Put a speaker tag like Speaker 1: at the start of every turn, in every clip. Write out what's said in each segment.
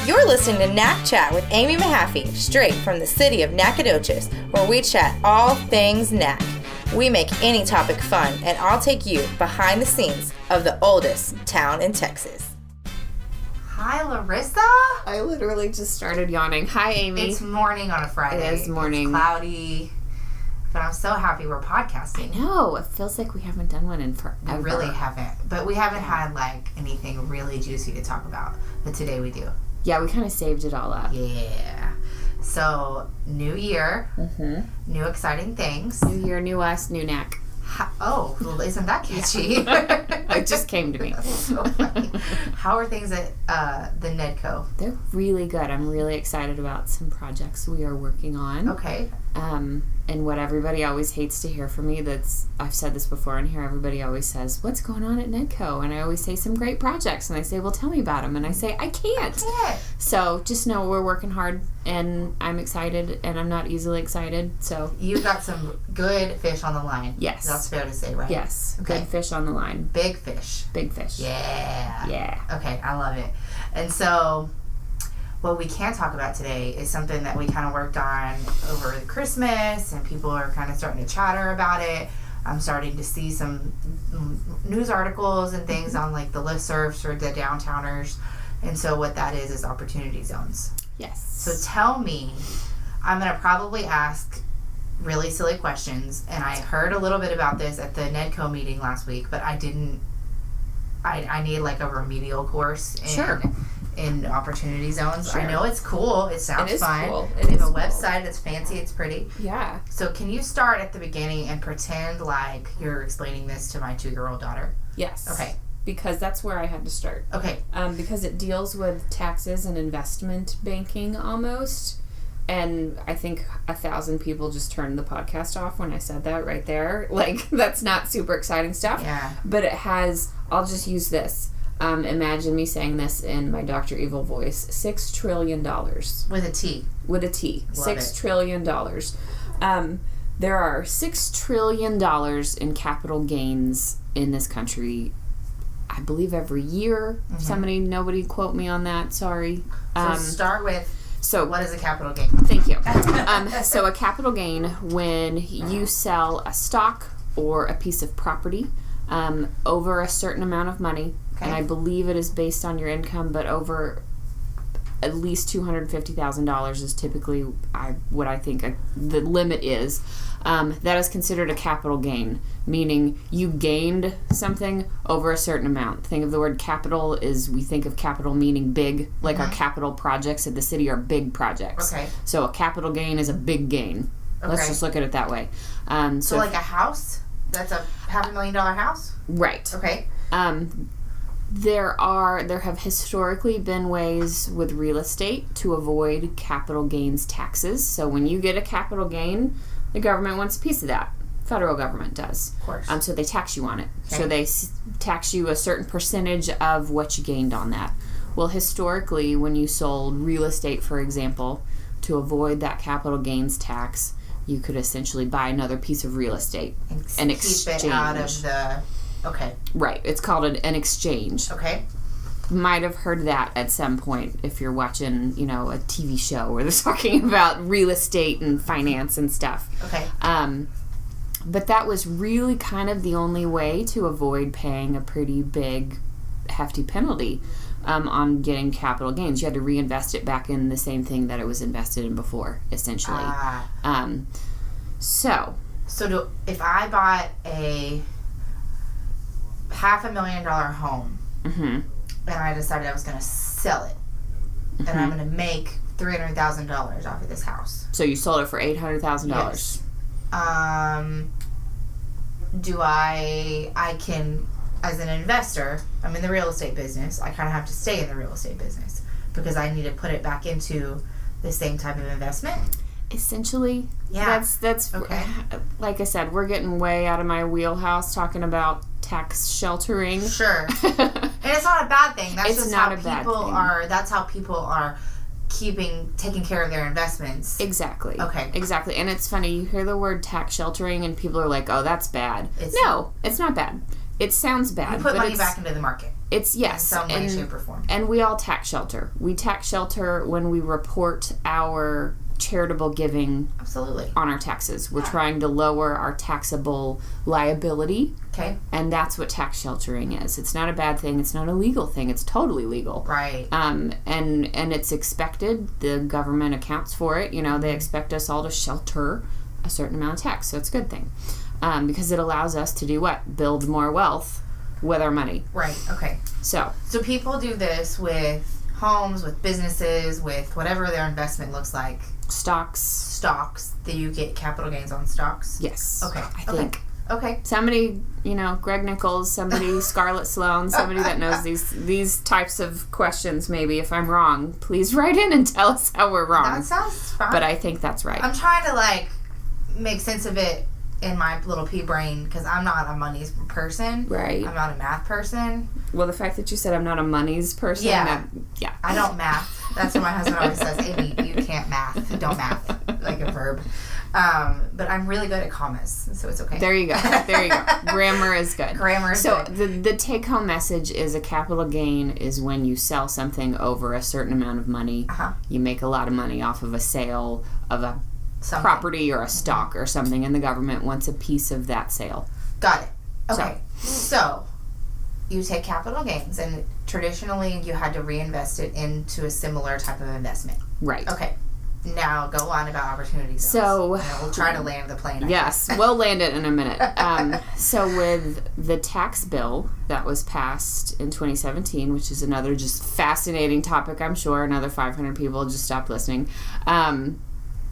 Speaker 1: You're listening to NacChat with Amy Mahaffey, straight from the city of Nacogdoches, where we chat all things NAC. We make any topic fun, and I'll take you behind the scenes of the oldest town in Texas.
Speaker 2: Hi, Larissa.
Speaker 3: I literally just started yawning. Hi, Amy.
Speaker 2: It's morning on a Friday.
Speaker 3: It is morning.
Speaker 2: It's cloudy, but I'm so happy we're podcasting.
Speaker 3: No, it feels like we haven't done one in forever.
Speaker 2: We really haven't, but we haven't had anything really juicy to talk about. But today we do.
Speaker 3: Yeah, we kind of saved it all up.
Speaker 2: Yeah. So, new year, new exciting things.
Speaker 3: New year, new us, new NAC.
Speaker 2: Well, isn't that catchy?
Speaker 3: It just came to me.
Speaker 2: That's so funny. How are things at the NEDCO?
Speaker 3: They're really good. I'm really excited about some projects we are working on.
Speaker 2: Okay.
Speaker 3: And what everybody always hates to hear from me, I've said this before in here, everybody always says, what's going on at NEDCO? And I always say some great projects. And they say, well, tell me about them. And I say, I can't. So just know we're working hard, and I'm excited, and I'm not easily excited. So
Speaker 2: you've got some good fish on the line.
Speaker 3: Yes.
Speaker 2: That's fair to say, right?
Speaker 3: Yes. Okay. Good fish on the line.
Speaker 2: Big fish.
Speaker 3: Big fish.
Speaker 2: Yeah.
Speaker 3: Yeah.
Speaker 2: Okay, I love it. And so what we can talk about today is something that we kind of worked on over Christmas, and people are kind of starting to chatter about it. I'm starting to see some news articles and things on the listservs for the downtowners. And so what that is opportunity zones.
Speaker 3: Yes.
Speaker 2: So tell me, I'm going to probably ask really silly questions, and I heard a little bit about this at the NEDCO meeting last week, but I didn't, I need a remedial course in opportunity zones.
Speaker 3: Sure.
Speaker 2: I know it's cool. It sounds fun.
Speaker 3: Cool.
Speaker 2: They have a website. It's fancy. It's pretty.
Speaker 3: Yeah.
Speaker 2: So can you start at the beginning and pretend like you're explaining this to my 2-year-old daughter?
Speaker 3: Yes.
Speaker 2: Okay.
Speaker 3: Because that's where I had to start.
Speaker 2: Okay.
Speaker 3: Because it deals with taxes and investment banking almost. And I think 1,000 people just turned the podcast off when I said that right there. That's not super exciting stuff.
Speaker 2: Yeah.
Speaker 3: But it has, I'll just use this. Imagine me saying this in my Dr. Evil voice. $6 trillion.
Speaker 2: With a T.
Speaker 3: With a T.
Speaker 2: Love
Speaker 3: $6 trillion. There are $6 trillion in capital gains in this country, I believe, every year. Nobody quote me on that. Sorry.
Speaker 2: So start with, what is a capital gain?
Speaker 3: Thank you. So a capital gain, when you sell a stock or a piece of property over a certain amount of money, and I believe it is based on your income, but over at least $250,000 is typically what I think the limit is. That is considered a capital gain, meaning you gained something over a certain amount. Think of the word capital we think of capital meaning big, our capital projects at the city are big projects.
Speaker 2: Okay.
Speaker 3: So a capital gain is a big gain. Okay. Let's just look at it that way.
Speaker 2: So a house? That's a $500,000 house?
Speaker 3: Right.
Speaker 2: Okay.
Speaker 3: There have historically been ways with real estate to avoid capital gains taxes. So when you get a capital gain, the government wants a piece of that. Federal government does.
Speaker 2: Of course.
Speaker 3: So they tax you on it.
Speaker 2: Okay.
Speaker 3: So they tax you a certain percentage of what you gained on that. Well, historically, when you sold real estate, for example, to avoid that capital gains tax, you could essentially buy another piece of real estate and exchange.
Speaker 2: Keep it out of the... Okay.
Speaker 3: Right. It's called an exchange.
Speaker 2: Okay.
Speaker 3: Might have heard that at some point if you're watching, a TV show where they're talking about real estate and finance and stuff.
Speaker 2: Okay.
Speaker 3: But that was really kind of the only way to avoid paying a pretty big, hefty penalty on getting capital gains. You had to reinvest it back in the same thing that it was invested in before, essentially.
Speaker 2: If I bought a $500,000 home, and I decided I was going to sell it, and I'm going to make $300,000 off of this house.
Speaker 3: So you sold it for $800,000.
Speaker 2: Yes. I can, as an investor, I'm in the real estate business. I kind of have to stay in the real estate business because I need to put it back into the same type of investment.
Speaker 3: Essentially,
Speaker 2: yeah.
Speaker 3: That's
Speaker 2: okay.
Speaker 3: Like I said, we're getting way out of my wheelhouse talking about tax sheltering.
Speaker 2: Sure. And it's not a bad thing. That's
Speaker 3: it's
Speaker 2: just
Speaker 3: not
Speaker 2: how
Speaker 3: a bad
Speaker 2: people
Speaker 3: thing.
Speaker 2: are. That's how people are taking care of their investments.
Speaker 3: Exactly.
Speaker 2: Okay.
Speaker 3: Exactly. And it's funny, you hear the word tax sheltering and people are like, oh, that's bad. No, it's not bad. It sounds bad.
Speaker 2: You put money back into the market.
Speaker 3: It's, yes.
Speaker 2: In some way, shape, or form.
Speaker 3: And we all tax shelter. We tax shelter when we report our charitable giving
Speaker 2: Absolutely.
Speaker 3: on our taxes. We're trying to lower our taxable liability.
Speaker 2: Okay.
Speaker 3: And that's what tax sheltering is. It's not a bad thing. It's not a legal thing. It's totally legal.
Speaker 2: Right.
Speaker 3: And it's expected. The government accounts for it. You know, they expect us all to shelter a certain amount of tax. So it's a good thing. Because it allows us to do what? Build more wealth with our money.
Speaker 2: Right. Okay.
Speaker 3: So
Speaker 2: people do this with homes, with businesses, with whatever their investment looks like. Stocks. That you get capital gains on stocks?
Speaker 3: Yes.
Speaker 2: Okay.
Speaker 3: I think.
Speaker 2: Okay.
Speaker 3: Somebody, Greg Nichols, somebody, Scarlett Sloan, somebody that knows these types of questions, maybe. If I'm wrong, please write in and tell us how we're wrong.
Speaker 2: That sounds fine.
Speaker 3: But I think that's right.
Speaker 2: I'm trying to, make sense of it in my little pea brain, because I'm not a money's person.
Speaker 3: Right.
Speaker 2: I'm not a math person.
Speaker 3: Well, the fact that you said I'm not a money's person.
Speaker 2: Yeah.
Speaker 3: Yeah.
Speaker 2: I don't math. That's what my husband always says. Amy, you can't math. Don't math. Like a verb. But I'm really good at commas, so it's okay.
Speaker 3: There you go. Grammar is good.
Speaker 2: So
Speaker 3: the take-home message is a capital gain is when you sell something over a certain amount of money.
Speaker 2: Uh-huh. You
Speaker 3: make a lot of money off of a sale of a property or a stock or something, and the government wants a piece of that sale.
Speaker 2: Got it. Okay. So you take capital gains, and traditionally you had to reinvest it into a similar type of investment.
Speaker 3: Right.
Speaker 2: Okay. Now go on about opportunity zones.
Speaker 3: So
Speaker 2: we'll try to land the plane.
Speaker 3: Yes, we'll land it in a minute. So with the tax bill that was passed in 2017, which is another just fascinating topic, I'm sure another 500 people just stopped listening.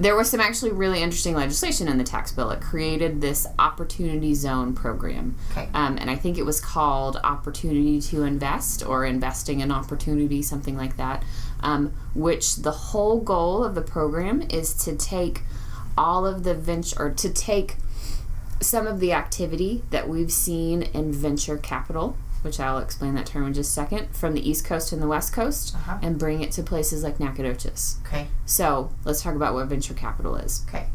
Speaker 3: There was some actually really interesting legislation in the tax bill. It created this opportunity zone program.
Speaker 2: Okay.
Speaker 3: And I think it was called Opportunity to Invest or Investing in Opportunity, something like that. Which the whole goal of the program is to take all of the to take some of the activity that we've seen in venture capital, which I'll explain that term in just a second, from the East Coast and the West Coast, and bring it to places like Nacogdoches.
Speaker 2: Okay.
Speaker 3: So let's talk about what venture capital is.
Speaker 2: Okay.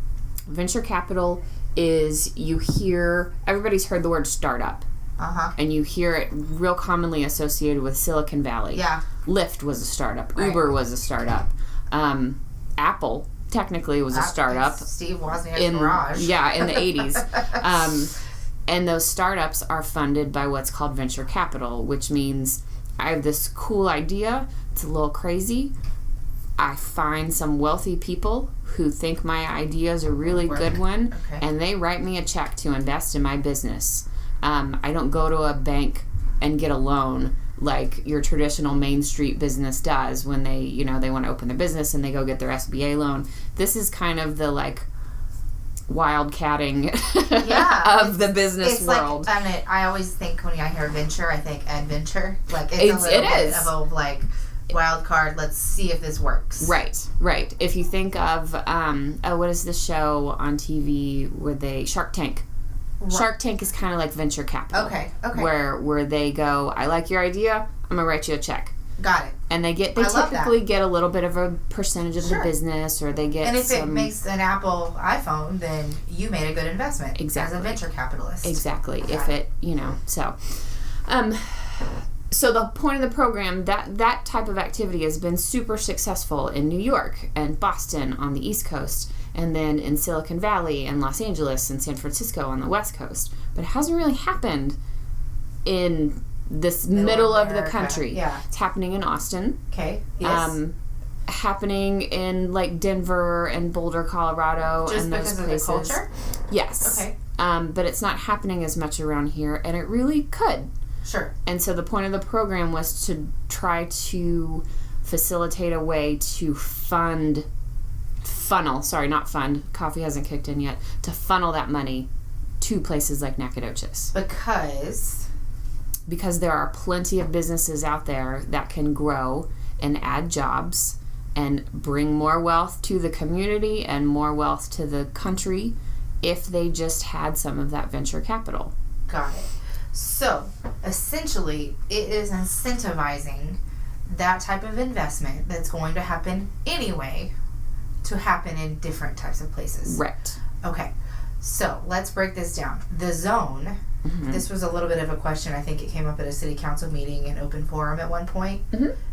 Speaker 3: Venture capital is, everybody's heard the word startup. And you hear it real commonly associated with Silicon Valley.
Speaker 2: Yeah.
Speaker 3: Lyft was a startup.
Speaker 2: Right.
Speaker 3: Uber was a startup. Apple technically was a startup.
Speaker 2: Steve Wozniak's garage.
Speaker 3: Yeah, in the 80s. And those startups are funded by what's called venture capital, which means I have this cool idea. It's a little crazy. I find some wealthy people who think my idea is a really good one, and they write me a check to invest in my business. I don't go to a bank and get a loan like your traditional Main Street business does when they want to open their business and they go get their SBA loan. This is kind of the wildcatting of the business world.
Speaker 2: I always think when I hear venture, I think adventure. It's a little bit of a wild card. Let's see if this works.
Speaker 3: Right. If you think of what is the show on TV where Shark Tank. Shark Tank is kind of like venture capital.
Speaker 2: Okay.
Speaker 3: Where they go, I like your idea, I'm gonna write you a check.
Speaker 2: Got it.
Speaker 3: And they typically get a little bit of a percentage of the business, or they get.
Speaker 2: And if it makes an Apple iPhone, then you made a good investment.
Speaker 3: Exactly.
Speaker 2: As a venture capitalist.
Speaker 3: Exactly. Okay. If it, so. So the point of the program, that type of activity has been super successful in New York and Boston on the East Coast, and then in Silicon Valley and Los Angeles and San Francisco on the West Coast. But it hasn't really happened in this middle of the country.
Speaker 2: Yeah.
Speaker 3: It's happening in Austin.
Speaker 2: Okay. Yes.
Speaker 3: Happening in Denver and Boulder, Colorado,
Speaker 2: just
Speaker 3: and those places.
Speaker 2: Of the culture?
Speaker 3: Yes.
Speaker 2: Okay.
Speaker 3: But it's not happening as much around here, and it really could.
Speaker 2: Sure.
Speaker 3: And so the point of the program was to try to facilitate a way to funnel, coffee hasn't kicked in yet, to funnel that money to places like Nacogdoches. Because there are plenty of businesses out there that can grow and add jobs and bring more wealth to the community and more wealth to the country if they just had some of that venture capital.
Speaker 2: Got it. So, essentially, it is incentivizing that type of investment that's going to happen anyway to happen in different types of places.
Speaker 3: Right.
Speaker 2: Okay. So, let's break this down. The zone this was a little bit of a question. I think it came up at a city council meeting in open forum at one point.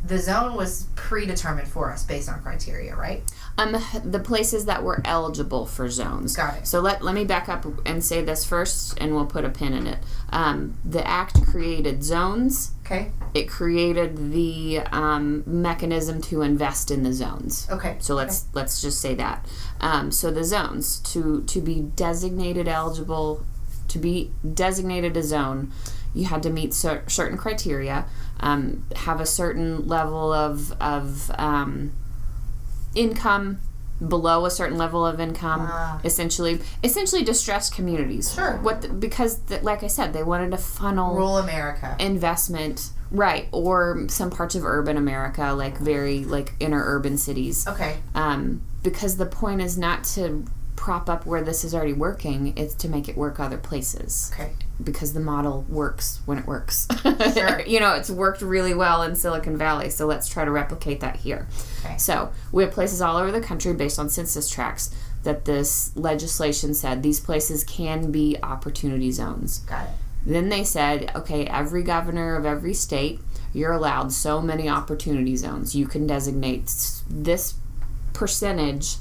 Speaker 2: The zone was predetermined for us based on criteria, right?
Speaker 3: The places that were eligible for zones.
Speaker 2: Got it.
Speaker 3: So let me back up and say this first, and we'll put a pin in it. The Act created zones.
Speaker 2: Okay.
Speaker 3: It created the mechanism to invest in the zones.
Speaker 2: Okay.
Speaker 3: So let's just say that. So the zones, to be designated eligible, to be designated a zone, you had to meet certain criteria, have a certain level of income, below a certain level of income, essentially distressed communities.
Speaker 2: Sure.
Speaker 3: Because like I said, they wanted to funnel
Speaker 2: rural America
Speaker 3: investment, right, or some parts of urban America, like very like inner urban cities.
Speaker 2: Okay.
Speaker 3: Because the point is not to prop up where this is already working, it's to make it work other places.
Speaker 2: Okay.
Speaker 3: Because the model works when it works.
Speaker 2: Sure.
Speaker 3: It's worked really well in Silicon Valley, so let's try to replicate that here.
Speaker 2: Okay.
Speaker 3: So we have places all over the country based on census tracts that this legislation said these places can be opportunity zones.
Speaker 2: Got it.
Speaker 3: Then they said, okay, every governor of every state, you're allowed so many opportunity zones. You can designate this percentage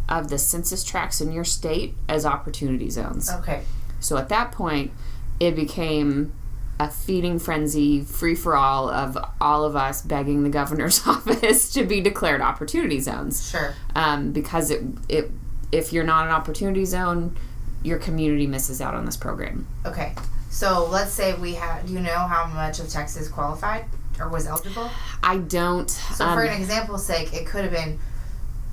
Speaker 3: of the census tracts in your state as opportunity zones.
Speaker 2: Okay.
Speaker 3: So at that point, it became a feeding frenzy, free-for-all of all of us begging the governor's office to be declared opportunity zones.
Speaker 2: Sure.
Speaker 3: Because if you're not an opportunity zone, your community misses out on this program.
Speaker 2: Okay. So let's say do you know how much of Texas qualified or was eligible?
Speaker 3: I don't.
Speaker 2: So for an example's sake, it could have been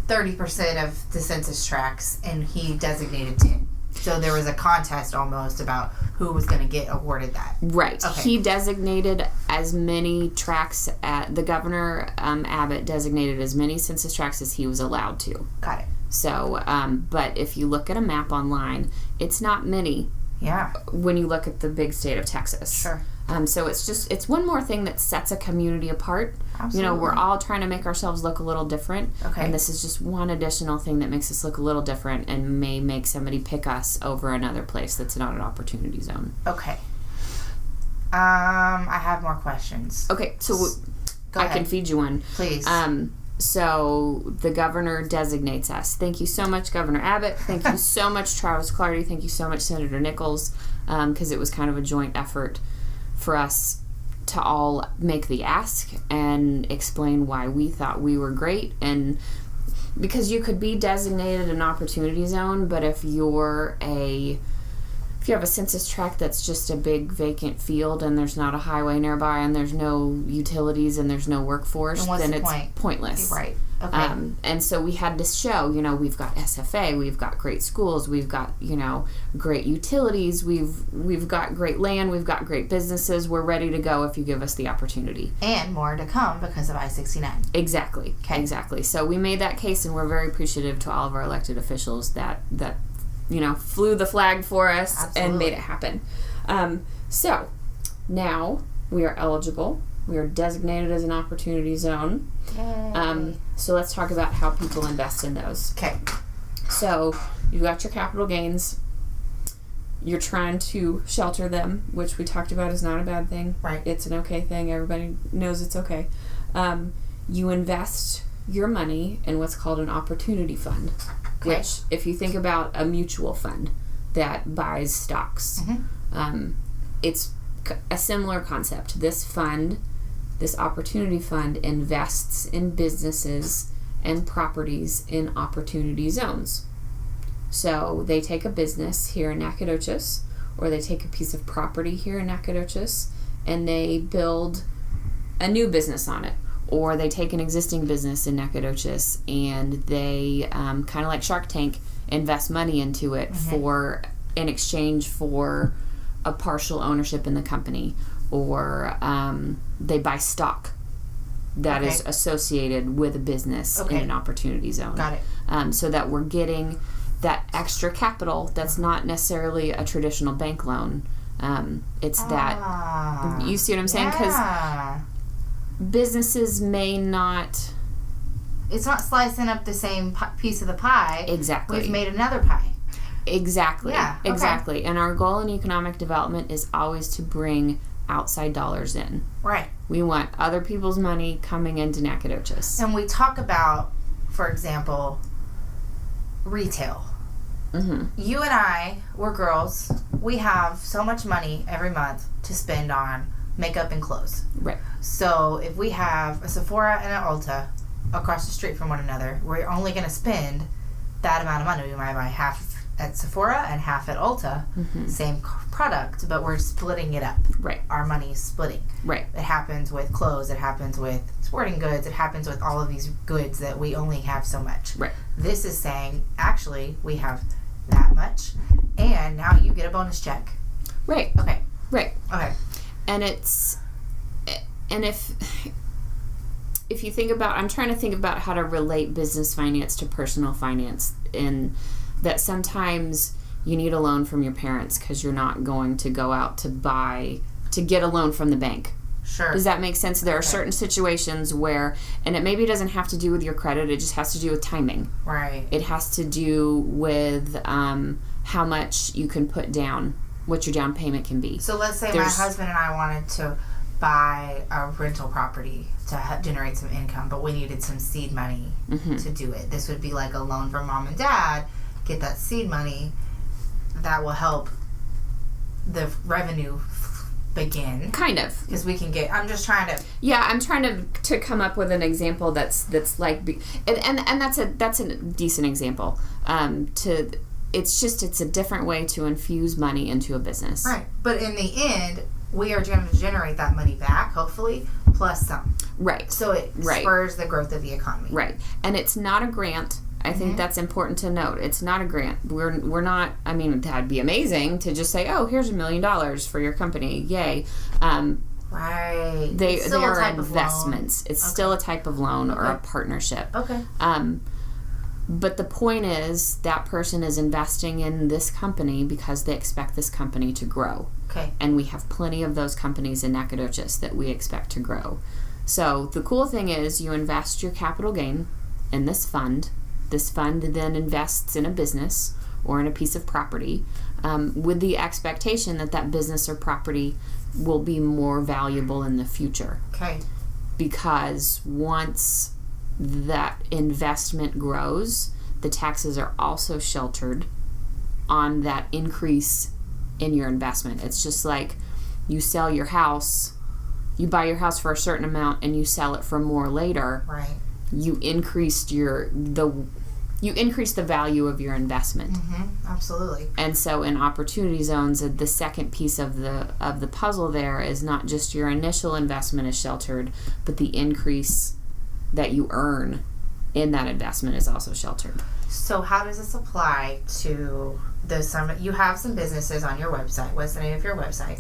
Speaker 2: 30% of the census tracts, and he designated 10. So there was a contest almost about who was going to get awarded that.
Speaker 3: Right.
Speaker 2: Okay.
Speaker 3: He designated as many tracts, the governor, Abbott, designated as many census tracts as he was allowed to.
Speaker 2: Got it.
Speaker 3: So, but if you look at a map online, it's not many.
Speaker 2: Yeah.
Speaker 3: When you look at the big state of Texas.
Speaker 2: Sure.
Speaker 3: So it's one more thing that sets a community apart.
Speaker 2: Absolutely.
Speaker 3: We're all trying to make ourselves look a little different.
Speaker 2: Okay.
Speaker 3: And this is just one additional thing that makes us look a little different and may make somebody pick us over another place that's not an opportunity zone.
Speaker 2: Okay. I have more questions.
Speaker 3: Okay, so
Speaker 2: Go
Speaker 3: I
Speaker 2: ahead.
Speaker 3: can feed you one.
Speaker 2: Please.
Speaker 3: So the governor designates us. Thank you so much, Governor Abbott. Thank you so much, Travis Clardy. Thank you so much, Senator Nichols, because it was kind of a joint effort for us to all make the ask and explain why we thought we were great. And because you could be designated an opportunity zone, but if you have a census tract that's just a big vacant field and there's not a highway nearby and there's no utilities and there's no workforce, then it's pointless.
Speaker 2: Right. Okay.
Speaker 3: And so we had to show, we've got SFA, we've got great schools, we've got, great utilities, we've got great land, we've got great businesses. We're ready to go if you give us the opportunity.
Speaker 2: And more to come because of I-69.
Speaker 3: Exactly.
Speaker 2: Okay.
Speaker 3: Exactly. So we made that case, and we're very appreciative to all of our elected officials that flew the flag for us.
Speaker 2: Absolutely.
Speaker 3: And made it happen. So now we are eligible. We are designated as an opportunity zone.
Speaker 2: Yay.
Speaker 3: So let's talk about how people invest in those.
Speaker 2: Okay.
Speaker 3: So you've got your capital gains. You're trying to shelter them, which we talked about is not a bad thing.
Speaker 2: Right.
Speaker 3: It's an okay thing. Everybody knows it's okay. You invest your money in what's called an opportunity fund,
Speaker 2: Okay.
Speaker 3: which, if you think about a mutual fund that buys stocks, it's a similar concept. This opportunity fund invests in businesses and properties in opportunity zones. So they take a business here in Nacogdoches, or they take a piece of property here in Nacogdoches, and they build a new business on it. Or they take an existing business in Nacogdoches and they, kind of like Shark Tank, invest money into it in exchange for a partial ownership in the company. Or they buy stock that is associated with a business in an opportunity zone.
Speaker 2: Got it.
Speaker 3: So that we're getting that extra capital that's not necessarily a traditional bank loan. It's that, you see what I'm saying? Because businesses may not...
Speaker 2: It's not slicing up the same piece of the pie.
Speaker 3: Exactly.
Speaker 2: We've made another pie.
Speaker 3: Exactly.
Speaker 2: Yeah. Okay.
Speaker 3: Exactly. And our goal in economic development is always to bring outside dollars in.
Speaker 2: Right.
Speaker 3: We want other people's money coming into Nacogdoches.
Speaker 2: And we talk about, for example, retail.
Speaker 3: Mm-hmm.
Speaker 2: You and I, we're girls. We have so much money every month to spend on makeup and clothes.
Speaker 3: Right.
Speaker 2: So if we have a Sephora and an Ulta across the street from one another, we're only going to spend that amount of money. We might buy half at Sephora and half at Ulta, same product, but we're splitting it up.
Speaker 3: Right.
Speaker 2: Our money's splitting.
Speaker 3: Right.
Speaker 2: It happens with clothes. It happens with sporting goods. It happens with all of these goods that we only have so much.
Speaker 3: Right.
Speaker 2: This is saying, actually, we have that much, and now you get a bonus check.
Speaker 3: Right.
Speaker 2: Okay.
Speaker 3: Right.
Speaker 2: Okay.
Speaker 3: And if you think about, I'm trying to think about how to relate business finance to personal finance, and that sometimes you need a loan from your parents because you're not going to go out to get a loan from the bank.
Speaker 2: Sure.
Speaker 3: Does that make sense? There are certain situations where, and it maybe doesn't have to do with your credit, it just has to do with timing.
Speaker 2: Right.
Speaker 3: It has to do with how much you can put down, what your down payment can be.
Speaker 2: So let's say my husband and I wanted to buy a rental property to generate some income, but we needed some seed money to do it. This would be like a loan from mom and dad, get that seed money. That will help the revenue begin.
Speaker 3: Kind of.
Speaker 2: Because we can get, I'm just trying to.
Speaker 3: Yeah, I'm trying to come up with an example that's like, and that's a decent example. It's a different way to infuse money into a business.
Speaker 2: Right. But in the end, we are going to generate that money back, hopefully, plus some.
Speaker 3: Right.
Speaker 2: So it spurs the growth of the economy.
Speaker 3: Right. And it's not a grant. I think that's important to note. It's not a grant. We're not, I mean, that'd be amazing to just say, oh, here's $1 million for your company. Yay.
Speaker 2: Right.
Speaker 3: They are investments. It's still a type of loan or a partnership.
Speaker 2: Okay.
Speaker 3: But the point is that person is investing in this company because they expect this company to grow.
Speaker 2: Okay.
Speaker 3: And we have plenty of those companies in Nacogdoches that we expect to grow. So the cool thing is you invest your capital gain in this fund. This fund then invests in a business or in a piece of property with the expectation that that business or property will be more valuable in the future.
Speaker 2: Okay.
Speaker 3: Because once that investment grows, the taxes are also sheltered on that increase in your investment. It's just like you sell your house, you buy your house for a certain amount and you sell it for more later.
Speaker 2: Right.
Speaker 3: You increased the value of your investment.
Speaker 2: Absolutely.
Speaker 3: And so in opportunity zones, the second piece of the puzzle there is not just your initial investment is sheltered, but the increase that you earn in that investment is also sheltered.
Speaker 2: So how does this apply to you have some businesses on your website. What's the name of your website?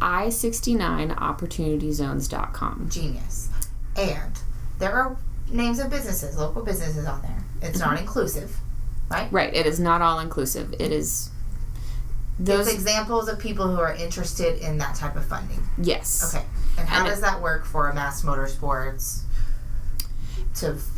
Speaker 2: I69opportunityzones.com. Genius. And there are names of businesses, local businesses on there. It's not inclusive, right?
Speaker 3: Right. It is not all inclusive. It is
Speaker 2: those examples of people who are interested in that type of funding.
Speaker 3: Yes.
Speaker 2: Okay. And how does that work for Mass Motorsports?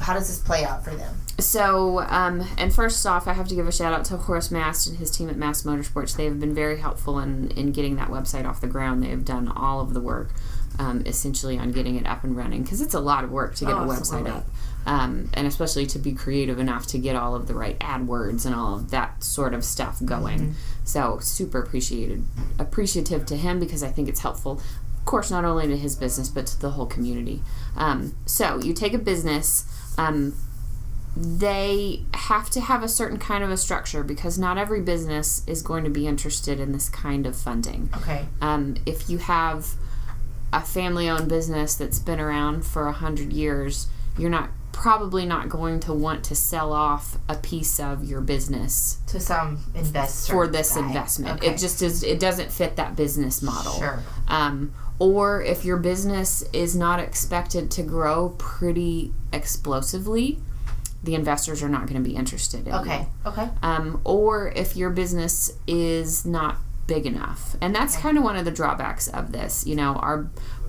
Speaker 2: How does this play out for them?
Speaker 3: So, and first off, I have to give a shout out to Horace Mast and his team at Mass Motorsports. They have been very helpful in getting that website off the ground. They have done all of the work, essentially, on getting it up and running, because it's a lot of work to get a website up. And especially to be creative enough to get all of the right AdWords and all of that sort of stuff going. So, super appreciative to him, because I think it's helpful, of course, not only to his business, but to the whole community. So you take a business, they have to have a certain kind of a structure, because not every business is going to be interested in this kind of funding.
Speaker 2: Okay.
Speaker 3: If you have a family-owned business that's been around for 100 years, you're probably not going to want to sell off a piece of your business
Speaker 2: to some investor
Speaker 3: for this investment.
Speaker 2: Okay.
Speaker 3: It just is. It doesn't fit that business model.
Speaker 2: Sure.
Speaker 3: Or if your business is not expected to grow pretty explosively, the investors are not going to be interested in
Speaker 2: Okay.
Speaker 3: you.
Speaker 2: Okay.
Speaker 3: Or if your business is not big enough, and that's kind of one of the drawbacks of this. You know,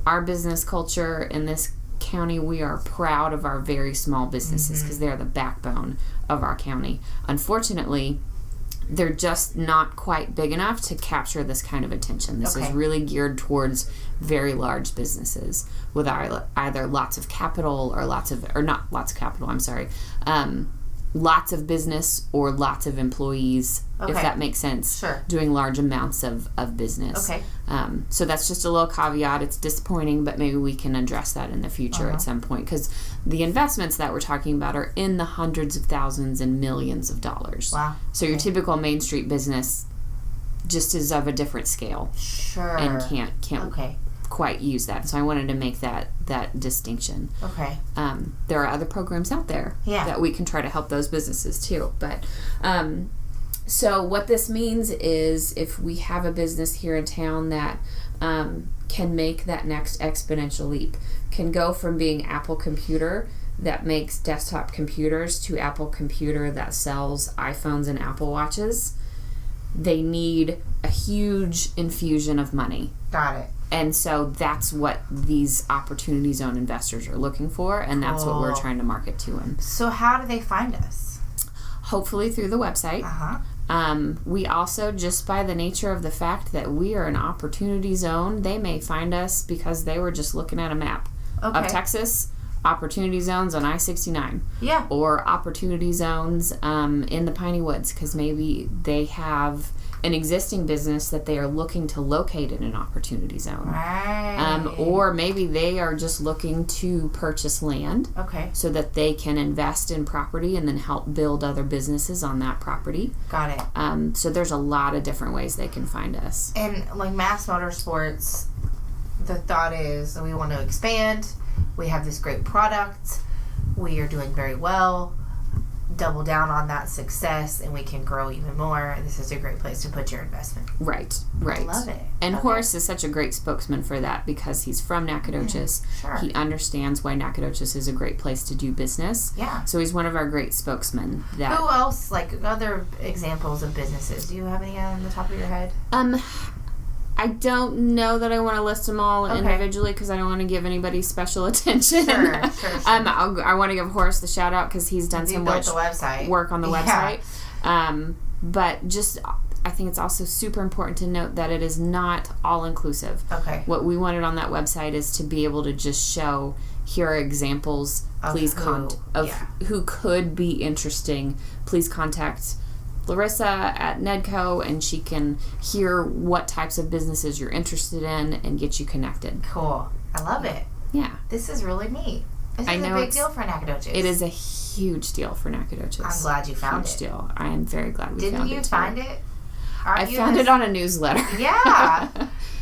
Speaker 3: our business culture in this county, we are proud of our very small businesses because they're the backbone of our county. Unfortunately, they're just not quite big enough to capture this kind of attention. This is really geared towards very large businesses with either lots of capital or lots of business or lots of employees, if that makes sense.
Speaker 2: Sure.
Speaker 3: Doing large amounts of business.
Speaker 2: Okay.
Speaker 3: So that's just a little caveat. It's disappointing, but maybe we can address that in the future at some point, because the investments that we're talking about are in the hundreds of thousands and millions of dollars.
Speaker 2: Wow.
Speaker 3: So your typical Main Street business just is of a different scale.
Speaker 2: Sure.
Speaker 3: And can't quite use that. So I wanted to make that distinction.
Speaker 2: Okay.
Speaker 3: There are other programs out there that we can try to help those businesses too. But so what this means is if we have a business here in town that can make that next exponential leap, can go from being Apple Computer that makes desktop computers to Apple Computer that sells iPhones and Apple Watches, they need a huge infusion of money.
Speaker 2: Got it.
Speaker 3: And so that's what these opportunity zone investors are looking for, and that's what we're trying to market to them.
Speaker 2: So how do they find us?
Speaker 3: Hopefully through the website. We also, just by the nature of the fact that we are an opportunity zone, they may find us because they were just looking at a map of Texas, opportunity zones on I-69.
Speaker 2: Yeah.
Speaker 3: Or opportunity zones in the Piney Woods, because maybe they have an existing business that they are looking to locate in an opportunity zone.
Speaker 2: Right.
Speaker 3: Or maybe they are just looking to purchase land so that they can invest in property and then help build other businesses on that property.
Speaker 2: Got it.
Speaker 3: So there's a lot of different ways they can find us.
Speaker 2: And like Mass Motorsports, the thought is that we want to expand. We have this great product. We are doing very well. Double down on that success and we can grow even more. This is a great place to put your investment.
Speaker 3: Right.
Speaker 2: I love it.
Speaker 3: And Horace is such a great spokesman for that because he's from Nacogdoches.
Speaker 2: Sure.
Speaker 3: He understands why Nacogdoches is a great place to do business.
Speaker 2: Yeah.
Speaker 3: So he's one of our great spokesmen.
Speaker 2: Who else, like other examples of businesses? Do you have any on the top of your head?
Speaker 3: I don't know that I want to list them all individually because I don't want to give anybody special attention.
Speaker 2: Sure.
Speaker 3: I want to give Horace the shout out because he's done so much work on the website. But just, I think it's also super important to note that it is not all inclusive.
Speaker 2: Okay.
Speaker 3: What we wanted on that website is to be able to just show, here are examples. Please who could be interesting. Please contact Larissa at Nedco, and she can hear what types of businesses you're interested in and get you connected.
Speaker 2: Cool. I love it.
Speaker 3: Yeah.
Speaker 2: This is really neat. This is a big deal for Nacogdoches.
Speaker 3: It is a huge deal for Nacogdoches.
Speaker 2: I'm glad you found it.
Speaker 3: Huge deal. I am very glad we found it.
Speaker 2: Didn't you find it?
Speaker 3: I found it on a newsletter.
Speaker 2: Yeah.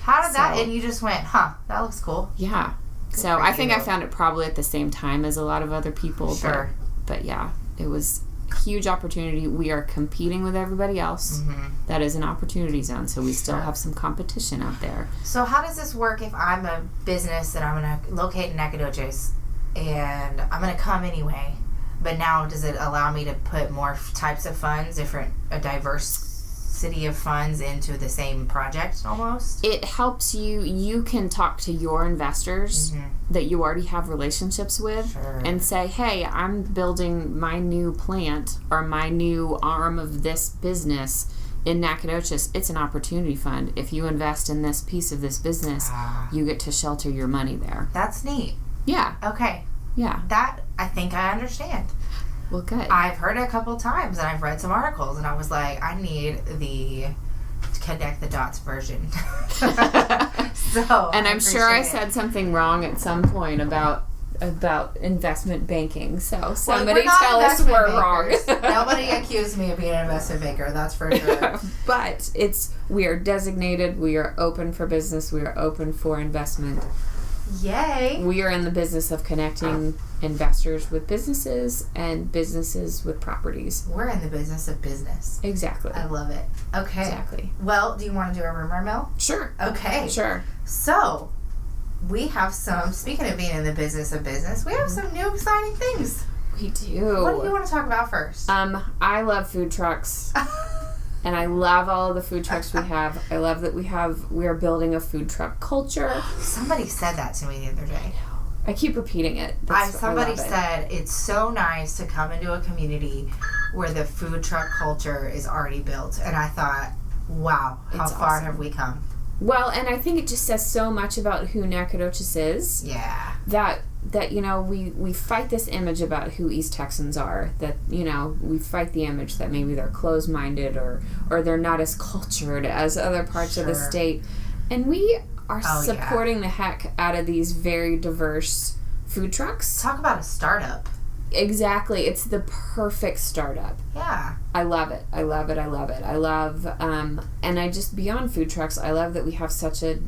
Speaker 2: How did that, and you just went, that looks cool.
Speaker 3: Yeah. So I think I found it probably at the same time as a lot of other people.
Speaker 2: Sure.
Speaker 3: But yeah, it was huge opportunity. We are competing with everybody else. That is an opportunity zone, so we still have some competition out there.
Speaker 2: So how does this work if I'm a business and I'm going to locate in Nacogdoches and I'm going to come anyway, but now does it allow me to put more types of funds, a diversity of funds into the same project almost?
Speaker 3: It helps you can talk to your investors that you already have relationships with and say, hey, I'm building my new plant or my new arm of this business in Nacogdoches. It's an opportunity fund. If you invest in this piece of this business, you get to shelter your money there.
Speaker 2: That's neat.
Speaker 3: Yeah.
Speaker 2: Okay.
Speaker 3: Yeah.
Speaker 2: That, I think I understand.
Speaker 3: Well, good.
Speaker 2: I've heard it a couple times, and I've read some articles, and I was like, I need the connect the dots version.
Speaker 3: And I'm sure I said something wrong at some point about investment banking. So somebody tell us we're wrong.
Speaker 2: Nobody accused me of being an investment banker. That's for sure.
Speaker 3: But we are designated. We are open for business. We are open for investment.
Speaker 2: Yay!
Speaker 3: We are in the business of connecting investors with businesses and businesses with properties.
Speaker 2: We're in the business of business.
Speaker 3: Exactly.
Speaker 2: I love it. Okay.
Speaker 3: Exactly.
Speaker 2: Well, do you want to do a rumor mill?
Speaker 3: Sure.
Speaker 2: Okay.
Speaker 3: Sure.
Speaker 2: So, we have speaking of being in the business of business, we have some new exciting things.
Speaker 3: We do.
Speaker 2: What do you want to talk about first?
Speaker 3: I love food trucks. And I love all of the food trucks we have. I love that we are building a food truck culture.
Speaker 2: Somebody said that to me the other day.
Speaker 3: I keep repeating it.
Speaker 2: Somebody said it's so nice to come into a community where the food truck culture is already built. And I thought, wow, how far have we come?
Speaker 3: Well, and I think it just says so much about who Nacogdoches is.
Speaker 2: Yeah.
Speaker 3: That you know, we fight this image about who East Texans are. That, you know, we fight the image that maybe they're closed-minded or they're not as cultured as other parts of the state. And we are supporting the heck out of these very diverse food trucks.
Speaker 2: Talk about a startup.
Speaker 3: Exactly. It's the perfect startup.
Speaker 2: Yeah.
Speaker 3: I love it. I love it. I love it. I love, and I just, beyond food trucks, I love that we have such a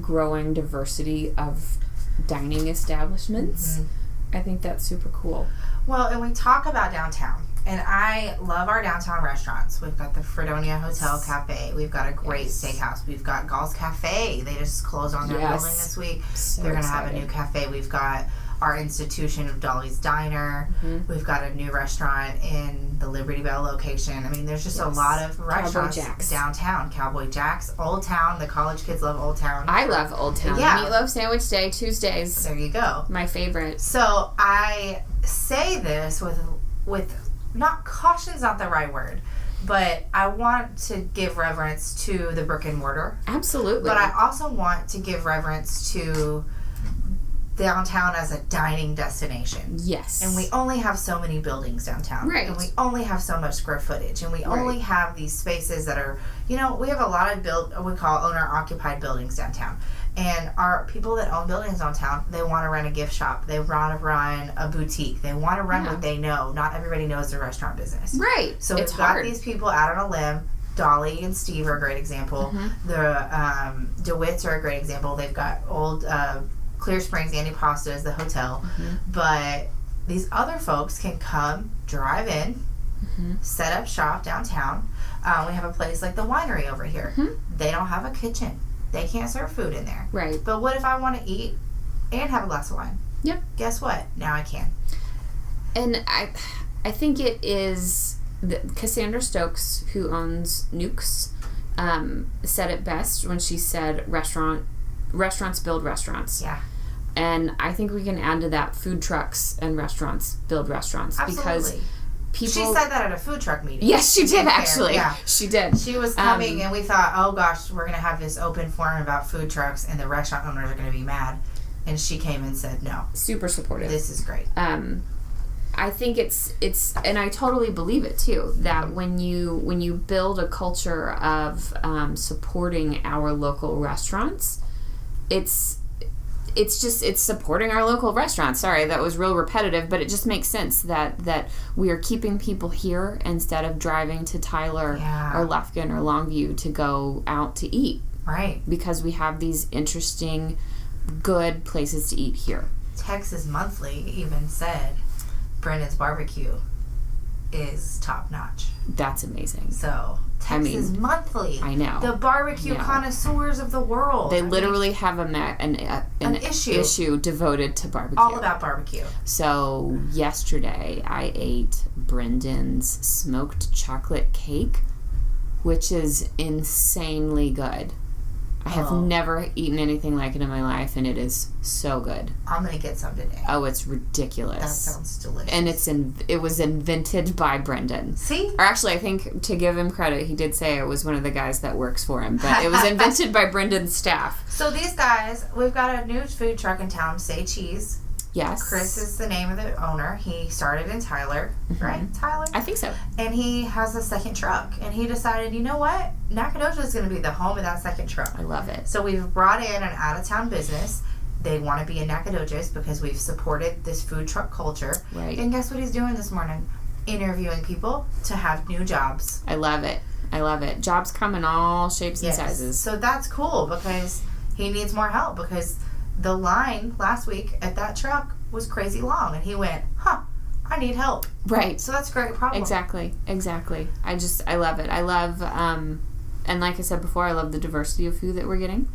Speaker 3: growing diversity of dining establishments. Mm-hmm. I think that's super cool.
Speaker 2: Well, and we talk about downtown, and I love our downtown restaurants. We've got the Fredonia Hotel Cafe. We've got a great steakhouse. We've got Gall's Cafe. They just closed on their building this week.
Speaker 3: So
Speaker 2: they're going to have a new cafe. We've got our institution of Dolly's Diner. Mm-hmm. We've got a new restaurant in the Liberty Bell location. I mean, there's just a lot of restaurants downtown. Cowboy Jack's, Old Town. The college kids love Old Town.
Speaker 3: I love Old Town. Yeah. Meatloaf Sandwich Day, Tuesdays.
Speaker 2: There you go.
Speaker 3: My favorite.
Speaker 2: So I say this with not caution's not the right word, but I want to give reverence to the brick and mortar.
Speaker 3: Absolutely.
Speaker 2: But I also want to give reverence to downtown as a dining destination.
Speaker 3: Yes.
Speaker 2: And we only have so many buildings downtown.
Speaker 3: Right.
Speaker 2: And we only have so much square footage. And we only have these spaces that are, you know, we have a lot of we call owner-occupied buildings downtown. And our people that own buildings downtown, they want to run a gift shop. They want to run a boutique. They want to run what they know. Not everybody knows the restaurant business.
Speaker 3: Right.
Speaker 2: So we've got these people out on a limb. Dolly and Steve are a great example. Mm-hmm. The DeWitts are a great example. They've got old Clear Springs Antipasta is the hotel. Mm-hmm. But these other folks can come, drive in, set up shop downtown. We have a place like the winery over here. Mm-hmm. They don't have a kitchen. They can't serve food in there.
Speaker 3: Right.
Speaker 2: But what if I want to eat and have a glass of wine?
Speaker 3: Yep.
Speaker 2: Guess what? Now I can.
Speaker 3: And I think it is Cassandra Stokes, who owns Nukes, said it best when she said restaurants build restaurants.
Speaker 2: Yeah.
Speaker 3: And I think we can add to that food trucks and restaurants build restaurants.
Speaker 2: Absolutely.
Speaker 3: Because people...
Speaker 2: She said that at a food truck meeting.
Speaker 3: Yes, she did, actually. Yeah. She did.
Speaker 2: She was coming, and we thought, oh, gosh, we're going to have this open forum about food trucks, and the restaurant owners are going to be mad. And she came and said, no.
Speaker 3: Super supportive.
Speaker 2: This is great.
Speaker 3: I think it's and I totally believe it, too, that when you build a culture of supporting our local restaurants, it's supporting our local restaurants. Sorry, that was real repetitive, but it just makes sense that we are keeping people here instead of driving to Tyler or Lufkin or Longview to go out to eat.
Speaker 2: Right.
Speaker 3: Because we have these interesting, good places to eat here.
Speaker 2: Texas Monthly even said Brendan's barbecue is top notch.
Speaker 3: That's amazing.
Speaker 2: So Texas Monthly.
Speaker 3: I know.
Speaker 2: The barbecue connoisseurs of the world.
Speaker 3: They literally have an issue devoted to barbecue.
Speaker 2: All about barbecue.
Speaker 3: So yesterday I ate Brendan's smoked chocolate cake, which is insanely good. I have never eaten anything like it in my life, and it is so good.
Speaker 2: I'm going to get some today.
Speaker 3: Oh, it's ridiculous.
Speaker 2: That sounds delicious.
Speaker 3: And it was invented by Brendan.
Speaker 2: See?
Speaker 3: Or actually, I think, to give him credit, he did say it was one of the guys that works for him, but it was invented by Brendan's staff.
Speaker 2: So these guys, we've got a new food truck in town, Say Cheese.
Speaker 3: Yes.
Speaker 2: Chris is the name of the owner. He started in Tyler, right? Tyler?
Speaker 3: I think so.
Speaker 2: And he has a second truck. And he decided, you know what? Nacogdoches is going to be the home of that second truck.
Speaker 3: I love it.
Speaker 2: So we've brought in an out-of-town business. They want to be in Nacogdoches because we've supported this food truck culture.
Speaker 3: Right.
Speaker 2: And guess what he's doing this morning? Interviewing people to have new jobs.
Speaker 3: I love it. I love it. Jobs come in all shapes and sizes.
Speaker 2: So that's cool because he needs more help because the line last week at that truck was crazy long, and he went, I need help.
Speaker 3: Right.
Speaker 2: So that's a great problem.
Speaker 3: Exactly. I love it. I love, and like I said before, I love the diversity of food that we're getting.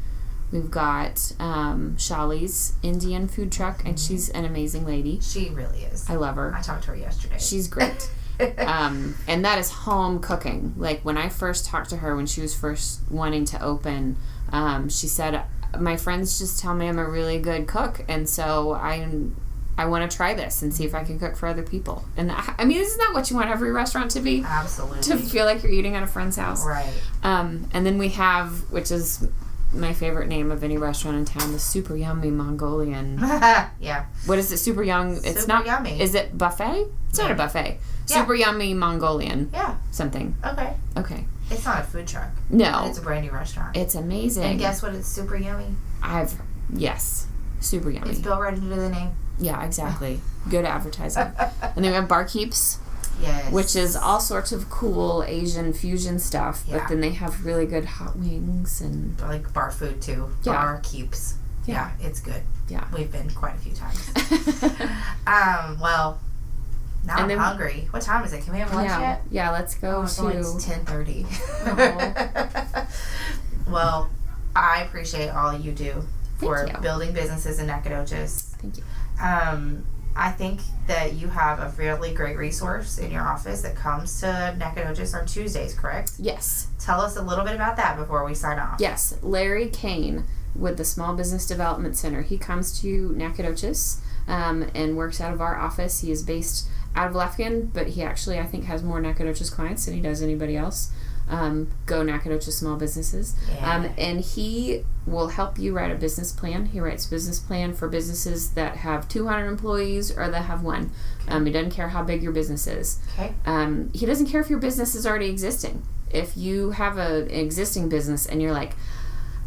Speaker 3: We've got Shali's Indian food truck, and she's an amazing lady.
Speaker 2: She really is.
Speaker 3: I love her.
Speaker 2: I talked to her yesterday.
Speaker 3: She's great. And that is home cooking. Like, when I first talked to her when she was first wanting to open, she said, my friends just tell me I'm a really good cook, and so I want to try this and see if I can cook for other people. And I mean, isn't that what you want every restaurant to be?
Speaker 2: Absolutely.
Speaker 3: To feel like you're eating at a friend's house.
Speaker 2: Right.
Speaker 3: And then we have, which is my favorite name of any restaurant in town, the Super Yummy Mongolian.
Speaker 2: Yeah.
Speaker 3: What is it? Super Young? It's
Speaker 2: Super
Speaker 3: not
Speaker 2: Yummy.
Speaker 3: Is it buffet? It's not a buffet.
Speaker 2: Yeah.
Speaker 3: Super Yummy Mongolian.
Speaker 2: Yeah.
Speaker 3: Something.
Speaker 2: Okay. It's not a food truck.
Speaker 3: No.
Speaker 2: But it's a brand new restaurant.
Speaker 3: It's amazing.
Speaker 2: And guess what? It's super yummy.
Speaker 3: Yes. Super yummy.
Speaker 2: It's built right into the name.
Speaker 3: Yeah, exactly. Good advertising. And then we have Barkeeps.
Speaker 2: Yes.
Speaker 3: Which is all sorts of cool Asian fusion stuff.
Speaker 2: Yeah.
Speaker 3: But then they have really good hot wings and...
Speaker 2: like bar food, too.
Speaker 3: Yeah.
Speaker 2: Bar keeps. Yeah, it's good.
Speaker 3: Yeah.
Speaker 2: We've been quite a few times. Well, now I'm hungry. What time is it? Can we have lunch yet?
Speaker 3: Yeah, let's go
Speaker 2: It's 10:30.
Speaker 3: Oh.
Speaker 2: Well, I appreciate all you do for
Speaker 3: Thank you.
Speaker 2: building businesses in Nacogdoches.
Speaker 3: Thank you.
Speaker 2: I think that you have a really great resource in your office that comes to Nacogdoches on Tuesdays, correct?
Speaker 3: Yes.
Speaker 2: Tell us a little bit about that before we sign off.
Speaker 3: Yes. Larry Kane with the Small Business Development Center. He comes to Nacogdoches and works out of our office. He is based out of Lefkin, but he actually, I think, has more Nacogdoches clients than he does anybody else. Go Nacogdoches Small Businesses.
Speaker 2: Yeah.
Speaker 3: And he will help you write a business plan. He writes business plan for businesses that have 200 employees or that have one. He doesn't care how big your business is.
Speaker 2: Okay.
Speaker 3: He doesn't care if your business is already existing. If you have an existing business and you're like,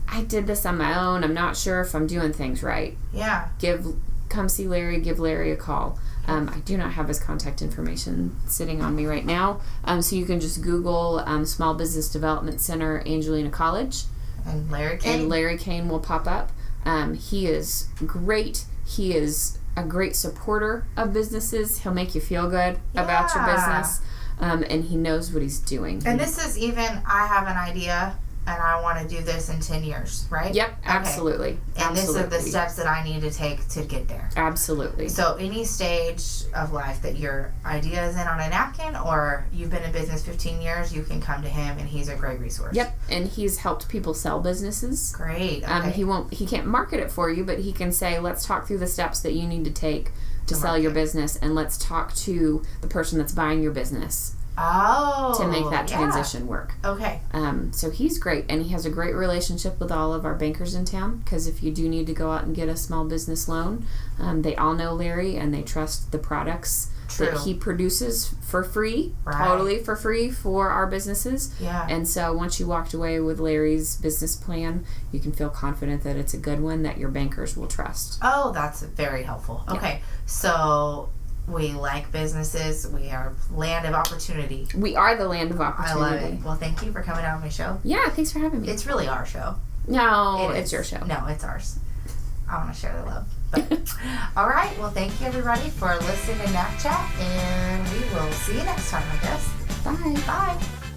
Speaker 3: I did this on my own, I'm not sure if I'm doing things right.
Speaker 2: Yeah.
Speaker 3: Come see Larry, give Larry a call. I do not have his contact information sitting on me right now. So you can just Google Small Business Development Center, Angelina College.
Speaker 2: And Larry Kane.
Speaker 3: And Larry Kane will pop up. He is great. He is a great supporter of businesses. He'll make you feel good about your business. And he knows what he's doing.
Speaker 2: And this is even, I have an idea and I want to do this in 10 years, right?
Speaker 3: Yep, absolutely.
Speaker 2: Okay. And these are the steps that I need to take to get there.
Speaker 3: Absolutely.
Speaker 2: So any stage of life that your idea is in on a napkin or you've been in business 15 years, you can come to him and he's a great resource.
Speaker 3: Yep, and he's helped people sell businesses.
Speaker 2: Great. Okay.
Speaker 3: He can't market it for you, but he can say, let's talk through the steps that you need to take to sell your business, and let's talk to the person that's buying your business. To make that transition work.
Speaker 2: Okay.
Speaker 3: So he's great, and he has a great relationship with all of our bankers in town, because if you do need to go out and get a small business loan, they all know Larry, and they trust the products that he produces for free, totally for free for our businesses.
Speaker 2: Yeah.
Speaker 3: And so once you walked away with Larry's business plan, you can feel confident that it's a good one that your bankers will trust.
Speaker 2: Oh, that's very helpful. Okay. So we like businesses. We are land of opportunity.
Speaker 3: We are the land of opportunity.
Speaker 2: I love it. Well, thank you for coming out on my show.
Speaker 3: Yeah, thanks for having me.
Speaker 2: It's really our show.
Speaker 3: No, it's your show.
Speaker 2: No, it's ours. I want to share the love. But, all right. Well, thank you, everybody, for listening to NacChat, and we will see you next time, I guess.
Speaker 3: Bye.
Speaker 2: Bye.